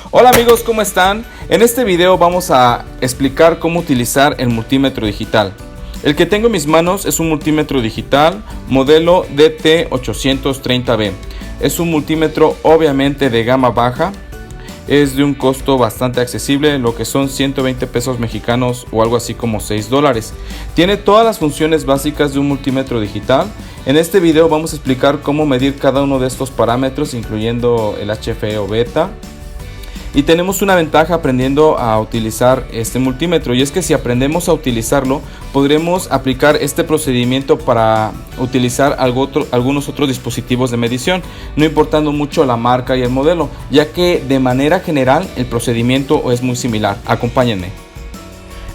Hola amigos, ¿cómo están? En este video vamos a explicar cómo utilizar el multímetro digital. El que tengo en mis manos es un multímetro digital modelo DT830B. Es un multímetro obviamente de gama baja. Es de un costo bastante accesible, lo que son 120 pesos mexicanos o algo así como $6. Tiene todas las funciones básicas de un multímetro digital. En este video vamos a explicar cómo medir cada uno de estos parámetros, incluyendo el HFE o beta. Y tenemos una ventaja aprendiendo a utilizar este multímetro, y es que si aprendemos a utilizarlo podremos aplicar este procedimiento para utilizar algunos otros dispositivos de medición, no importando mucho la marca y el modelo, ya que de manera general el procedimiento es muy similar. Acompáñenme.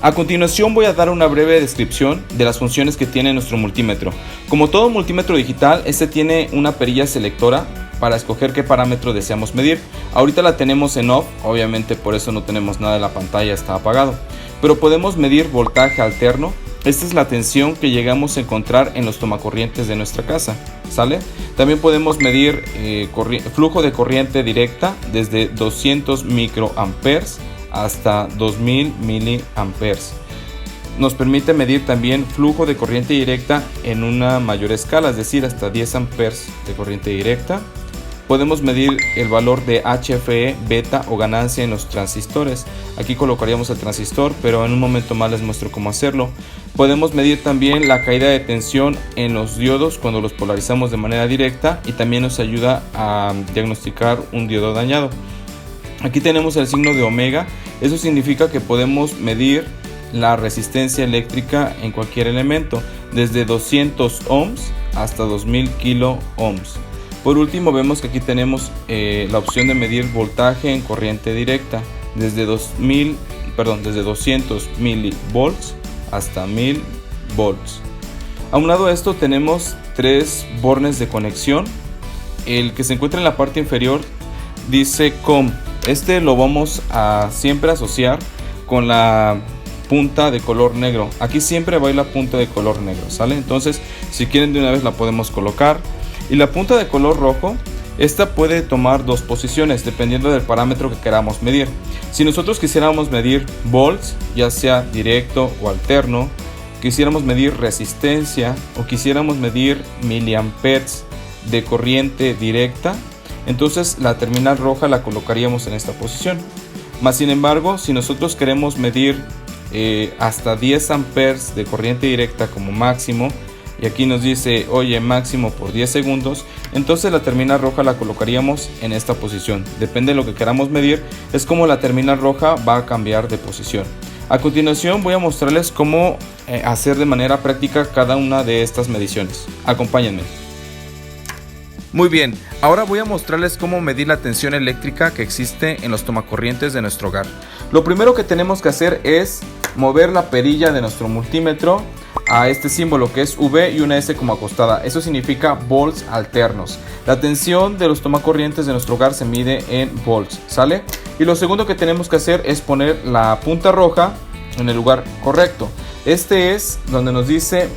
A continuación voy a dar una breve descripción de las funciones que tiene nuestro multímetro. Como todo multímetro digital, este tiene una perilla selectora para escoger qué parámetro deseamos medir. Ahorita la tenemos en off, obviamente por eso no tenemos nada de la pantalla, está apagado. Pero podemos medir voltaje alterno. Esta es la tensión que llegamos a encontrar en los tomacorrientes de nuestra casa, ¿sale? También podemos medir flujo de corriente directa desde 200 microamperes hasta 2000 miliamperes. Nos permite medir también flujo de corriente directa en una mayor escala, es decir, hasta 10 amperes de corriente directa. Podemos medir el valor de HFE, beta o ganancia en los transistores. Aquí colocaríamos el transistor, pero en un momento más les muestro cómo hacerlo. Podemos medir también la caída de tensión en los diodos cuando los polarizamos de manera directa, y también nos ayuda a diagnosticar un diodo dañado. Aquí tenemos el signo de omega. Eso significa que podemos medir la resistencia eléctrica en cualquier elemento, desde 200 ohms hasta 2000 kilo ohms. Por último, vemos que aquí tenemos la opción de medir voltaje en corriente directa desde 200 milivolts hasta 1000 volts. Aunado a esto, tenemos tres bornes de conexión. El que se encuentra en la parte inferior dice COM. Este lo vamos a siempre asociar con la punta de color negro. Aquí siempre va a ir la punta de color negro, ¿sale? Entonces, si quieren de una vez la podemos colocar. Y la punta de color rojo, esta puede tomar dos posiciones dependiendo del parámetro que queramos medir. Si nosotros quisiéramos medir volts, ya sea directo o alterno, quisiéramos medir resistencia o quisiéramos medir miliamperes de corriente directa, entonces la terminal roja la colocaríamos en esta posición. Más sin embargo, si nosotros queremos medir hasta 10 amperes de corriente directa como máximo, y aquí nos dice, oye, máximo por 10 segundos, entonces la terminal roja la colocaríamos en esta posición. Depende de lo que queramos medir, es como la terminal roja va a cambiar de posición. A continuación voy a mostrarles cómo hacer de manera práctica cada una de estas mediciones. Acompáñenme. Muy bien, ahora voy a mostrarles cómo medir la tensión eléctrica que existe en los tomacorrientes de nuestro hogar. Lo primero que tenemos que hacer es mover la perilla de nuestro multímetro a este símbolo que es V y una S como acostada. Eso significa volts alternos. La tensión de los tomacorrientes de nuestro hogar se mide en volts, ¿sale? Y lo segundo que tenemos que hacer es poner la punta roja en el lugar correcto. Este es donde nos dice,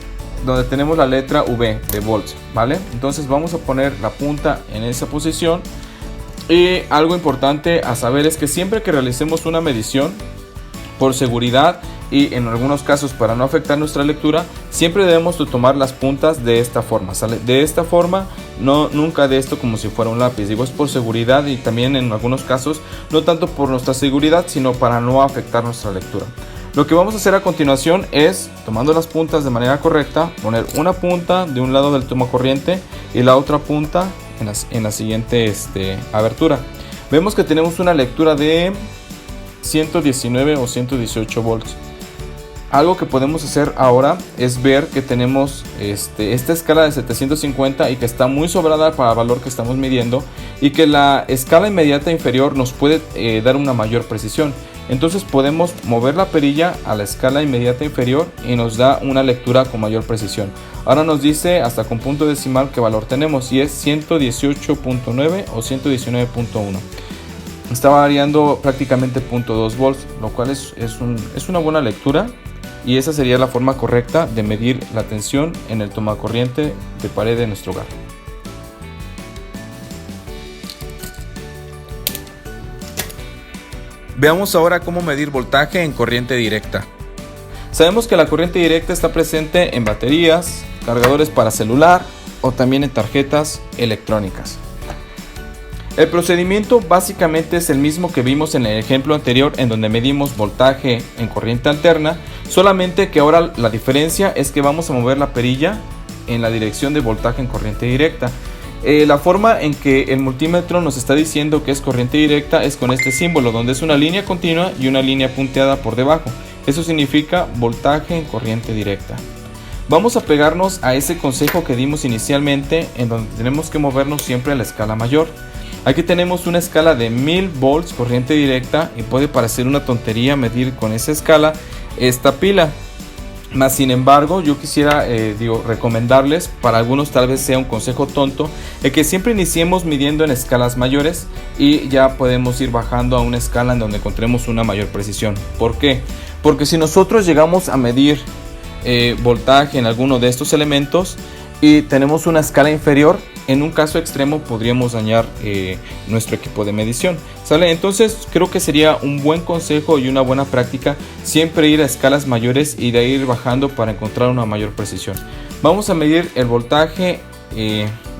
donde tenemos la letra V de volts, ¿vale? Entonces vamos a poner la punta en esa posición. Y algo importante a saber es que siempre que realicemos una medición, por seguridad y en algunos casos para no afectar nuestra lectura, siempre debemos de tomar las puntas de esta forma, ¿sale? De esta forma, nunca de esto como si fuera un lápiz. Digo, es por seguridad, y también en algunos casos no tanto por nuestra seguridad, sino para no afectar nuestra lectura. Lo que vamos a hacer a continuación es, tomando las puntas de manera correcta, poner una punta de un lado del tomacorriente y la otra punta en la siguiente abertura. Vemos que tenemos una lectura de 119 o 118 volts. Algo que podemos hacer ahora es ver que tenemos esta escala de 750 y que está muy sobrada para el valor que estamos midiendo, y que la escala inmediata inferior nos puede dar una mayor precisión. Entonces podemos mover la perilla a la escala inmediata inferior y nos da una lectura con mayor precisión. Ahora nos dice hasta con punto decimal qué valor tenemos, y es 118.9 o 119.1. Está variando prácticamente 0.2 volts, lo cual es una buena lectura, y esa sería la forma correcta de medir la tensión en el tomacorriente de pared de nuestro hogar. Veamos ahora cómo medir voltaje en corriente directa. Sabemos que la corriente directa está presente en baterías, cargadores para celular o también en tarjetas electrónicas. El procedimiento básicamente es el mismo que vimos en el ejemplo anterior, en donde medimos voltaje en corriente alterna, solamente que ahora la diferencia es que vamos a mover la perilla en la dirección de voltaje en corriente directa. La forma en que el multímetro nos está diciendo que es corriente directa es con este símbolo, donde es una línea continua y una línea punteada por debajo. Eso significa voltaje en corriente directa. Vamos a pegarnos a ese consejo que dimos inicialmente, en donde tenemos que movernos siempre a la escala mayor. Aquí tenemos una escala de 1000 volts corriente directa y puede parecer una tontería medir con esa escala esta pila. Más sin embargo, yo quisiera recomendarles, para algunos tal vez sea un consejo tonto, que siempre iniciemos midiendo en escalas mayores y ya podemos ir bajando a una escala en donde encontremos una mayor precisión. ¿Por qué? Porque si nosotros llegamos a medir voltaje en alguno de estos elementos y tenemos una escala inferior, en un caso extremo podríamos dañar nuestro equipo de medición, ¿sale? Entonces creo que sería un buen consejo y una buena práctica siempre ir a escalas mayores y de ahí ir bajando para encontrar una mayor precisión. Vamos a medir el voltaje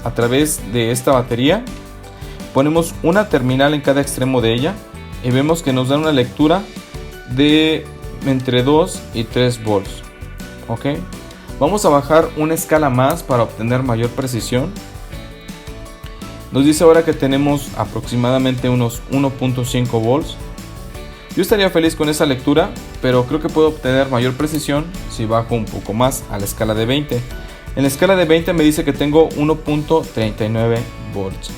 a través de esta batería. Ponemos una terminal en cada extremo de ella y vemos que nos da una lectura de entre 2 y 3 volts. ¿Ok? Vamos a bajar una escala más para obtener mayor precisión. Nos dice ahora que tenemos aproximadamente unos 1.5 volts. Yo estaría feliz con esa lectura, pero creo que puedo obtener mayor precisión si bajo un poco más a la escala de 20. En la escala de 20 me dice que tengo 1.39 volts.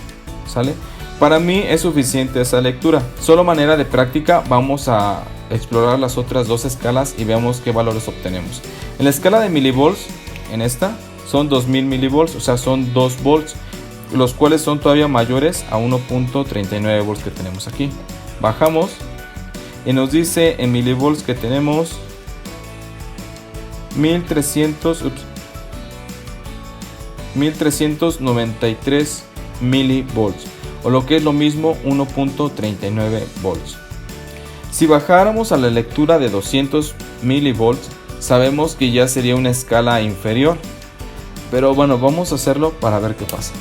¿Sale? Para mí es suficiente esa lectura. Solo manera de práctica vamos a explorar las otras dos escalas y veamos qué valores obtenemos. En la escala de milivolts, en esta, son 2000 milivolts, o sea, son 2 volts, los cuales son todavía mayores a 1.39 volts que tenemos aquí. Bajamos y nos dice en milivolts que tenemos 1393 milivolts, o lo que es lo mismo 1.39 volts. Si bajáramos a la lectura de 200 milivolts, sabemos que ya sería una escala inferior, pero bueno, vamos a hacerlo para ver qué pasa.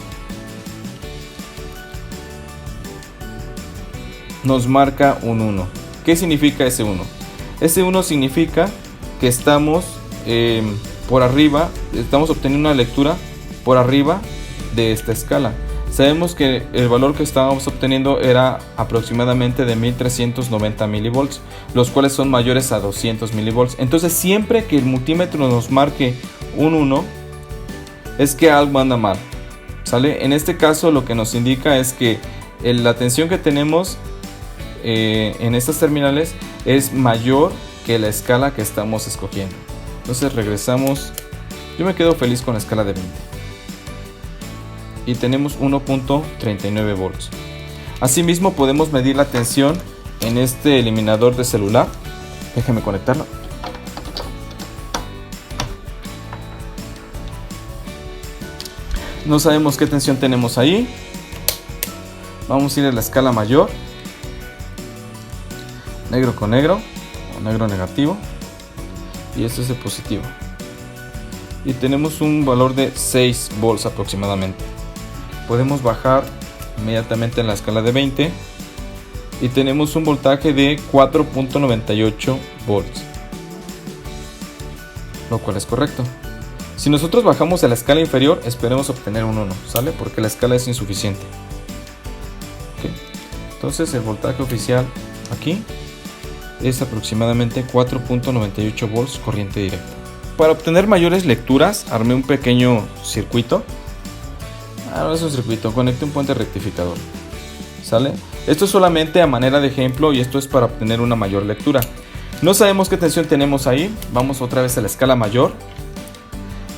Nos marca un 1. ¿Qué significa ese 1? Ese 1 significa que estamos por arriba, estamos obteniendo una lectura por arriba de esta escala. Sabemos que el valor que estábamos obteniendo era aproximadamente de 1390 milivolts, los cuales son mayores a 200 milivolts. Entonces siempre que el multímetro nos marque un 1, es que algo anda mal, ¿sale? En este caso lo que nos indica es que la tensión que tenemos en estas terminales es mayor que la escala que estamos escogiendo. Entonces regresamos. Yo me quedo feliz con la escala de 20 y tenemos 1.39 volts. Asimismo podemos medir la tensión en este eliminador de celular. Déjame conectarlo. No sabemos qué tensión tenemos ahí. Vamos a ir a la escala mayor. Negro con negro, o negro negativo, y este es el positivo, y tenemos un valor de 6 volts aproximadamente. Podemos bajar inmediatamente en la escala de 20 y tenemos un voltaje de 4.98 volts, lo cual es correcto. Si nosotros bajamos a la escala inferior, esperemos obtener un 1, ¿sale? Porque la escala es insuficiente. Okay. Entonces el voltaje oficial aquí es aproximadamente 4.98 volts corriente directa. Para obtener mayores lecturas armé un pequeño circuito. No es un circuito, conecté un puente rectificador, ¿sale? Esto es solamente a manera de ejemplo y esto es para obtener una mayor lectura. No sabemos qué tensión tenemos ahí. Vamos otra vez a la escala mayor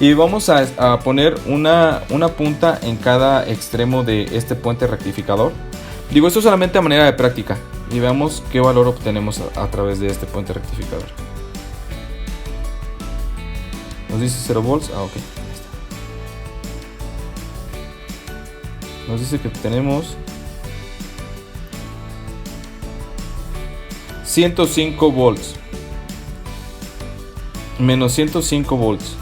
y vamos a poner una punta en cada extremo de este puente rectificador. Digo, esto solamente a manera de práctica y veamos qué valor obtenemos a través de este puente rectificador. Nos dice 0 volts. Ok, ahí está. Nos dice que tenemos 105 volts. Menos 105 volts.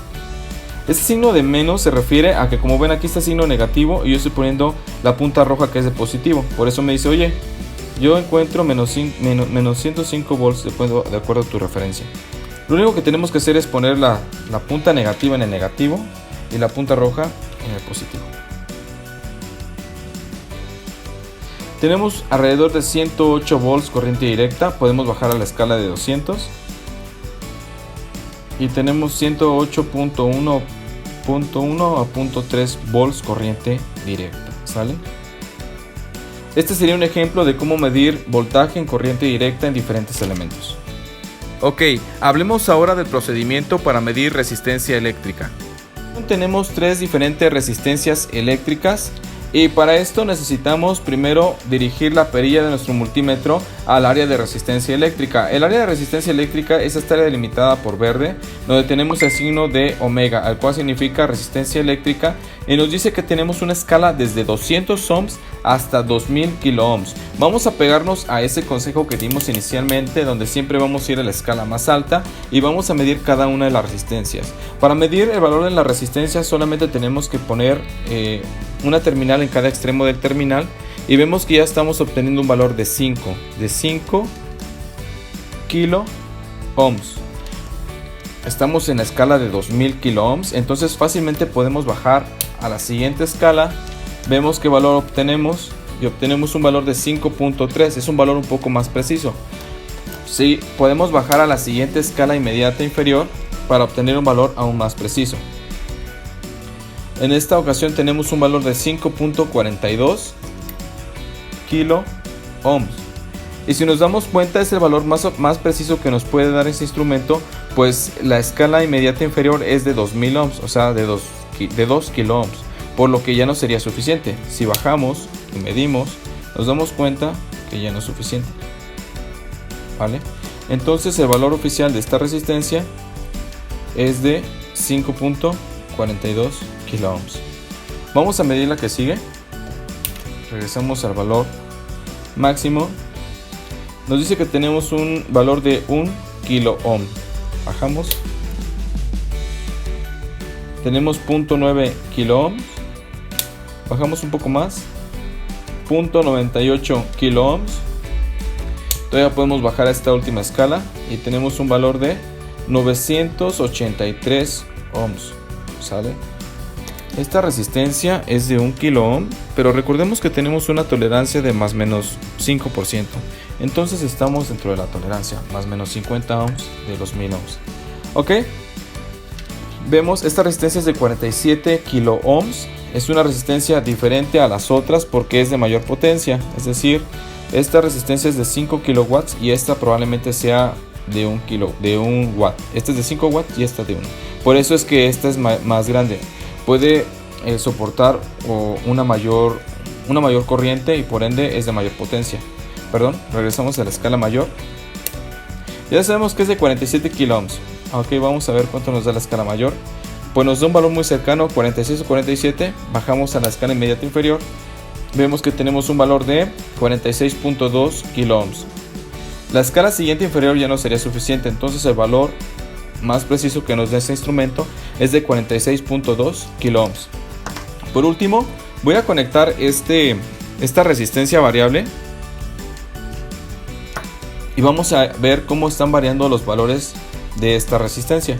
Este signo de menos se refiere a que, como ven, aquí está signo negativo y yo estoy poniendo la punta roja que es de positivo. Por eso me dice, oye, yo encuentro menos 105 volts de acuerdo a tu referencia. Lo único que tenemos que hacer es poner la punta negativa en el negativo y la punta roja en el positivo. Tenemos alrededor de 108 volts corriente directa. Podemos bajar a la escala de 200. Y tenemos 108.1 a 0.3 volts corriente directa. ¿Sale? Este sería un ejemplo de cómo medir voltaje en corriente directa en diferentes elementos. Ok, hablemos ahora del procedimiento para medir resistencia eléctrica. Tenemos tres diferentes resistencias eléctricas y para esto necesitamos primero dirigir la perilla de nuestro multímetro al área de resistencia eléctrica. El área de resistencia eléctrica es esta área delimitada por verde, donde tenemos el signo de omega, al cual significa resistencia eléctrica, y nos dice que tenemos una escala desde 200 ohms hasta 2000 kilo ohms. Vamos a pegarnos a ese consejo que dimos inicialmente, donde siempre vamos a ir a la escala más alta y vamos a medir cada una de las resistencias. Para medir el valor de la resistencia solamente tenemos que poner una terminal en cada extremo del terminal y vemos que ya estamos obteniendo un valor de 5 kilo ohms. Estamos en la escala de 2000 kilo ohms, entonces fácilmente podemos bajar a la siguiente escala. Vemos qué valor obtenemos y obtenemos un valor de 5.3, es un valor un poco más preciso. Sí, podemos bajar a la siguiente escala inmediata inferior para obtener un valor aún más preciso. En esta ocasión tenemos un valor de 5.42 kilo ohms. Y si nos damos cuenta, es el valor más preciso que nos puede dar este instrumento, pues la escala inmediata inferior es de 2000 ohms, o sea, de 2 kilo ohms, por lo que ya no sería suficiente. Si bajamos y medimos, nos damos cuenta que ya no es suficiente. ¿Vale? Entonces el valor oficial de esta resistencia es de 5.42 kilo ohms. Vamos a medir la que sigue. Regresamos al valor máximo. Nos dice que tenemos un valor de 1 kilo ohm. Bajamos. Tenemos 0.9 kilo ohms. Bajamos un poco más. 0.98 kilo ohms. Todavía podemos bajar a esta última escala y tenemos un valor de 983 ohms. ¿Sale? Esta resistencia es de 1 kilo ohm, pero recordemos que tenemos una tolerancia de más o menos 5%. Entonces estamos dentro de la tolerancia, más o menos 50 ohms de los 1000 ohms. Ok, vemos esta resistencia es de 47 kilo ohms. Es una resistencia diferente a las otras porque es de mayor potencia. Es decir, esta resistencia es de 5 kilowatts y esta probablemente sea de 1 watt. Esta es de 5 watts y esta de 1. Por eso es que esta es más grande. Puede soportar una mayor corriente y por ende es de mayor potencia. Perdón, regresamos a la escala mayor. Ya sabemos que es de 47 kilo ohms. Ok, vamos a ver cuánto nos da la escala mayor. Pues nos da un valor muy cercano, 46 o 47. Bajamos a la escala inmediata inferior. Vemos que tenemos un valor de 46.2 kilo ohms. La escala siguiente inferior ya no sería suficiente, entonces el valor más preciso que nos da este instrumento es de 46.2 kilo ohms. Por último, voy a conectar esta resistencia variable y vamos a ver cómo están variando los valores de esta resistencia.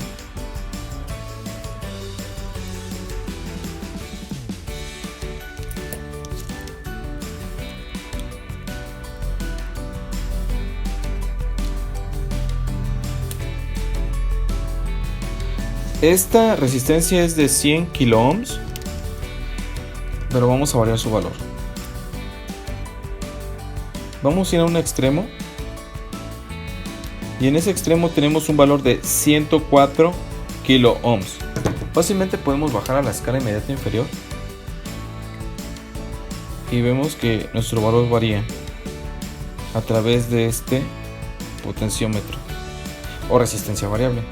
Esta resistencia es de 100 kilo ohms, pero vamos a variar su valor. Vamos a ir a un extremo y en ese extremo tenemos un valor de 104 kilo ohms. Fácilmente podemos bajar a la escala inmediata inferior y vemos que nuestro valor varía a través de este potenciómetro o resistencia variable.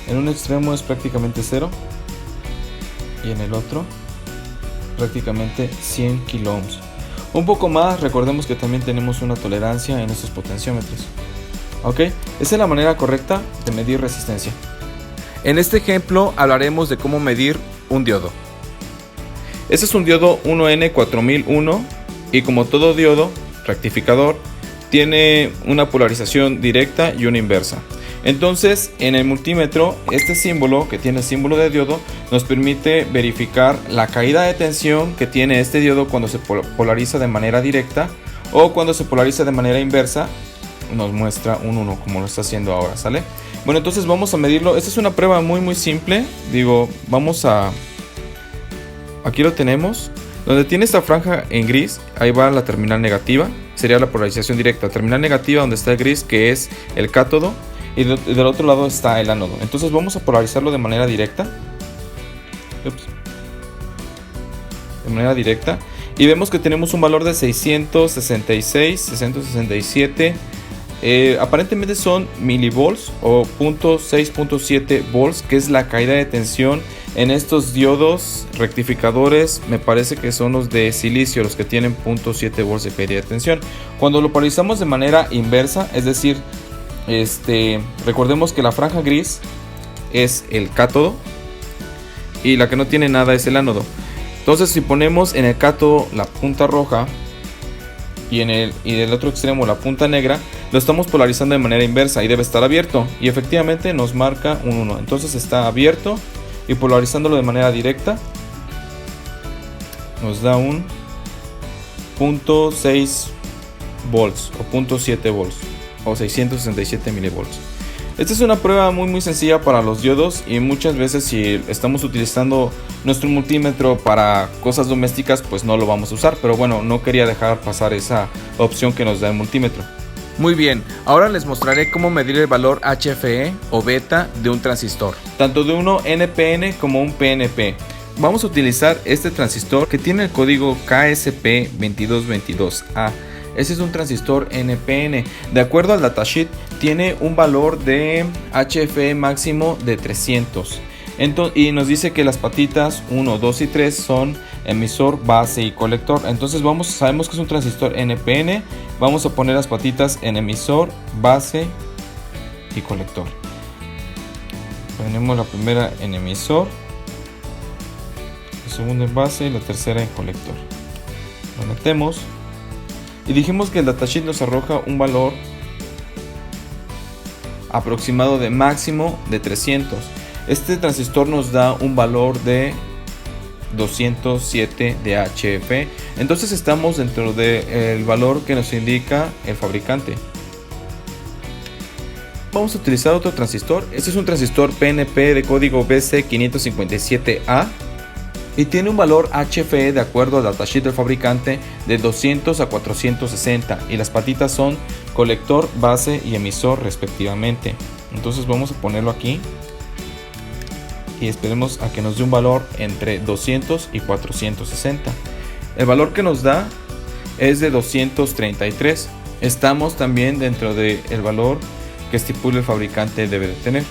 En un extremo es prácticamente 0 y en el otro prácticamente 100 kilo ohms. Un poco más, recordemos que también tenemos una tolerancia en estos potenciómetros. Ok, esa es la manera correcta de medir resistencia. En este ejemplo hablaremos de cómo medir un diodo. Este es un diodo 1N4001 y como todo diodo rectificador tiene una polarización directa y una inversa. Entonces en el multímetro este símbolo que tiene el símbolo de diodo nos permite verificar la caída de tensión que tiene este diodo cuando se polariza de manera directa o cuando se polariza de manera inversa. Nos muestra un 1 como lo está haciendo ahora, ¿sale? Bueno, entonces vamos a medirlo. Esta es una prueba muy simple. Aquí lo tenemos. Donde tiene esta franja en gris, ahí va la terminal negativa. Sería la polarización directa. Terminal negativa donde está el gris, que es el cátodo. Y del otro lado está el ánodo. Entonces vamos a polarizarlo de manera directa. De manera directa. Y vemos que tenemos un valor de 667. Aparentemente son milivolts o 6.7 volts, que es la caída de tensión en estos diodos rectificadores. Me parece que son los de silicio los que tienen 0.7 volts de caída de tensión. Cuando lo polarizamos de manera inversa, es decir, recordemos que la franja gris es el cátodo y la que no tiene nada es el ánodo. Entonces si ponemos en el cátodo la punta roja y del otro extremo la punta negra, lo estamos polarizando de manera inversa y debe estar abierto, y efectivamente nos marca un 1. Entonces está abierto y polarizándolo de manera directa nos da un 0.6 volts o 0.7 volts o 667 milivolts. Esta es una prueba muy sencilla para los diodos, y muchas veces si estamos utilizando nuestro multímetro para cosas domésticas pues no lo vamos a usar, pero bueno, no quería dejar pasar esa opción que nos da el multímetro. Muy bien, ahora les mostraré cómo medir el valor HFE o beta de un transistor, tanto de uno NPN como un PNP. Vamos a utilizar este transistor que tiene el código KSP2222A. Ese es un transistor NPN. De acuerdo al datasheet, tiene un valor de HFE máximo de 300. Y nos dice que las patitas 1, 2 y 3 son emisor, base y colector. Entonces sabemos que es un transistor NPN. Vamos a poner las patitas en emisor, base y colector. Ponemos la primera en emisor, la segunda en base y la tercera en colector. Lo metemos. Y dijimos que el datasheet nos arroja un valor aproximado de máximo de 300. Este transistor nos da un valor de 207 de HFE. Entonces estamos dentro del valor que nos indica el fabricante. Vamos a utilizar otro transistor. Este es un transistor PNP de código BC557A. Y tiene un valor HFE de acuerdo al datasheet del fabricante de 200 a 460, y las patitas son colector, base y emisor respectivamente. Entonces vamos a ponerlo aquí y esperemos a que nos dé un valor entre 200 y 460. El valor que nos da es de 233. Estamos también dentro del valor que estipula el fabricante debe de tener.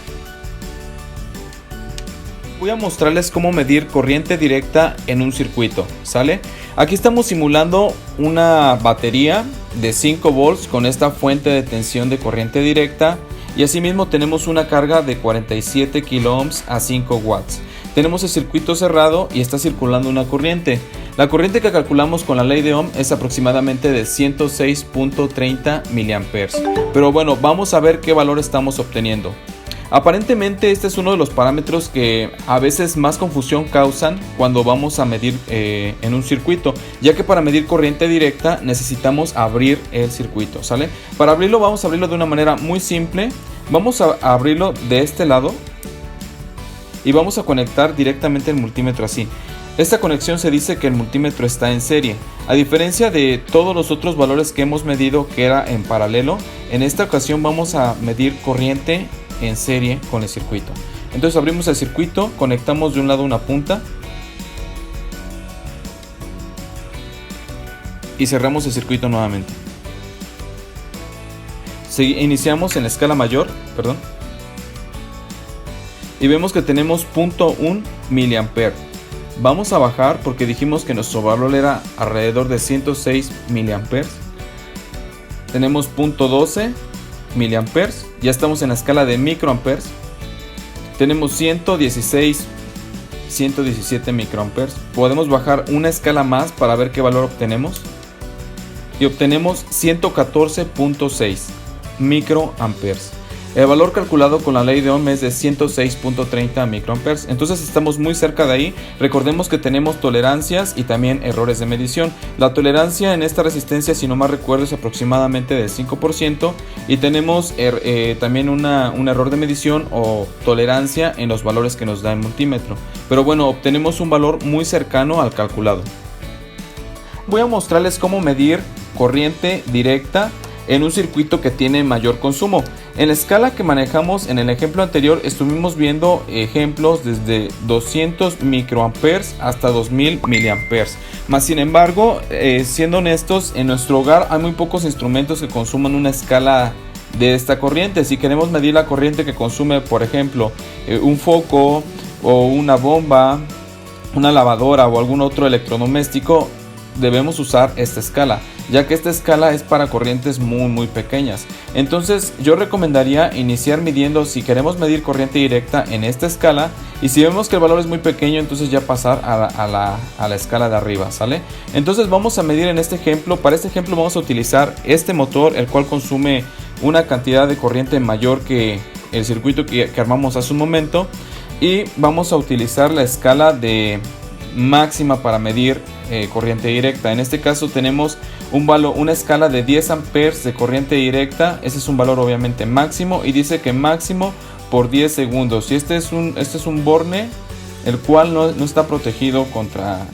Voy a mostrarles cómo medir corriente directa en un circuito, ¿sale? Aquí estamos simulando una batería de 5 volts con esta fuente de tensión de corriente directa, y asimismo tenemos una carga de 47 kilo ohms a 5 watts. Tenemos el circuito cerrado y está circulando una corriente. La corriente que calculamos con la ley de Ohm es aproximadamente de 106.30 miliamperes. Pero bueno, vamos a ver qué valor estamos obteniendo. Aparentemente este es uno de los parámetros que a veces más confusión causan cuando vamos a medir en un circuito, ya que para medir corriente directa necesitamos abrir el circuito, ¿sale? Para abrirlo vamos a abrirlo de una manera muy simple. Vamos a abrirlo de este lado y vamos a conectar directamente el multímetro así. Esta conexión se dice que el multímetro está en serie, a diferencia de todos los otros valores que hemos medido que era en paralelo. En esta ocasión vamos a medir corriente en serie con el circuito. Entonces abrimos el circuito, conectamos de un lado una punta y cerramos el circuito nuevamente. Iniciamos en la escala mayor, y vemos que tenemos 0.1 miliampere. Vamos a bajar porque dijimos que nuestro valor era alrededor de 106 miliamperes. Tenemos 0.12 miliamperes. Ya estamos en la escala de microamperes. Tenemos 117 microamperes. Podemos bajar una escala más para ver qué valor obtenemos. Y obtenemos 114.6 microamperes. El valor calculado con la ley de Ohm es de 106.30 microamperes. Entonces estamos muy cerca de ahí. Recordemos que tenemos tolerancias y también errores de medición. La tolerancia en esta resistencia, si no mal recuerdo, es aproximadamente del 5%. Y tenemos también un error de medición o tolerancia en los valores que nos da el multímetro. Pero bueno, obtenemos un valor muy cercano al calculado. Voy a mostrarles cómo medir corriente directa en un circuito que tiene mayor consumo. En la escala que manejamos en el ejemplo anterior estuvimos viendo ejemplos desde 200 microamperes hasta 2000 miliamperes. Más sin embargo, siendo honestos, en nuestro hogar hay muy pocos instrumentos que consuman una escala de esta corriente. Si queremos medir la corriente que consume, por ejemplo, un foco o una bomba, una lavadora o algún otro electrodoméstico, debemos usar esta escala, ya que esta escala es para corrientes muy pequeñas. Entonces yo recomendaría iniciar midiendo, si queremos medir corriente directa, en esta escala, y si vemos que el valor es muy pequeño, entonces ya pasar a la escala de arriba, ¿sale? Entonces vamos a medir en este ejemplo. Para este ejemplo vamos a utilizar este motor, el cual consume una cantidad de corriente mayor que el circuito que armamos hace un momento, y vamos a utilizar la escala de máxima para medir corriente directa. En este caso tenemos una escala de 10 amperes de corriente directa. Ese es un valor obviamente máximo, y dice que máximo por 10 segundos. Y este es un borne el cual no está protegido contra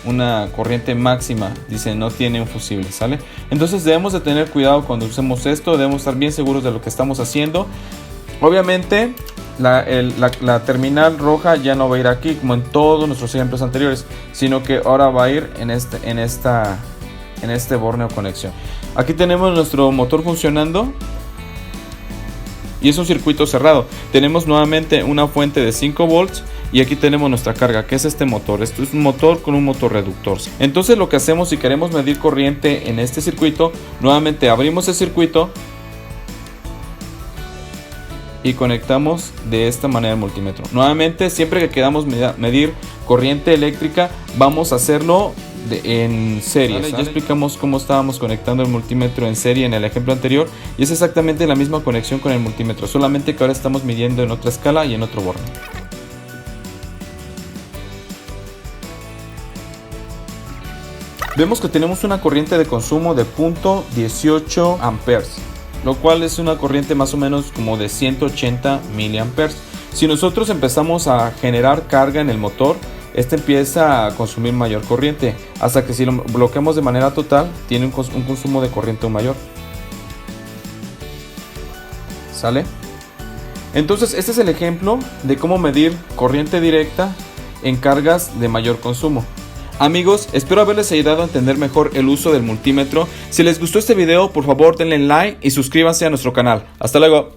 una corriente máxima. Dice no tiene un fusible, ¿sale? Entonces debemos de tener cuidado cuando usemos esto. Debemos estar bien seguros de lo que estamos haciendo. Obviamente la terminal roja ya no va a ir aquí como en todos nuestros ejemplos anteriores, sino que ahora va a ir en este borne o conexión. Aquí tenemos nuestro motor funcionando y es un circuito cerrado. Tenemos nuevamente una fuente de 5 volts y aquí tenemos nuestra carga, que es este motor. Esto es un motor con un motor reductor. Entonces lo que hacemos, si queremos medir corriente en este circuito, nuevamente abrimos el circuito y conectamos de esta manera el multímetro. Nuevamente, siempre que queramos medir corriente eléctrica, vamos a hacerlo en serie. ¿Sale? Ya explicamos cómo estábamos conectando el multímetro en serie en el ejemplo anterior, y es exactamente la misma conexión con el multímetro, solamente que ahora estamos midiendo en otra escala y en otro borne. Vemos que tenemos una corriente de consumo de 0.18 amperes, lo cual es una corriente más o menos como de 180 miliamperes. Si nosotros empezamos a generar carga en el motor, este empieza a consumir mayor corriente, hasta que si lo bloqueamos de manera total, tiene un consumo de corriente mayor. ¿Sale? Entonces este es el ejemplo de cómo medir corriente directa en cargas de mayor consumo. Amigos, espero haberles ayudado a entender mejor el uso del multímetro. Si les gustó este video, por favor denle like y suscríbanse a nuestro canal. Hasta luego.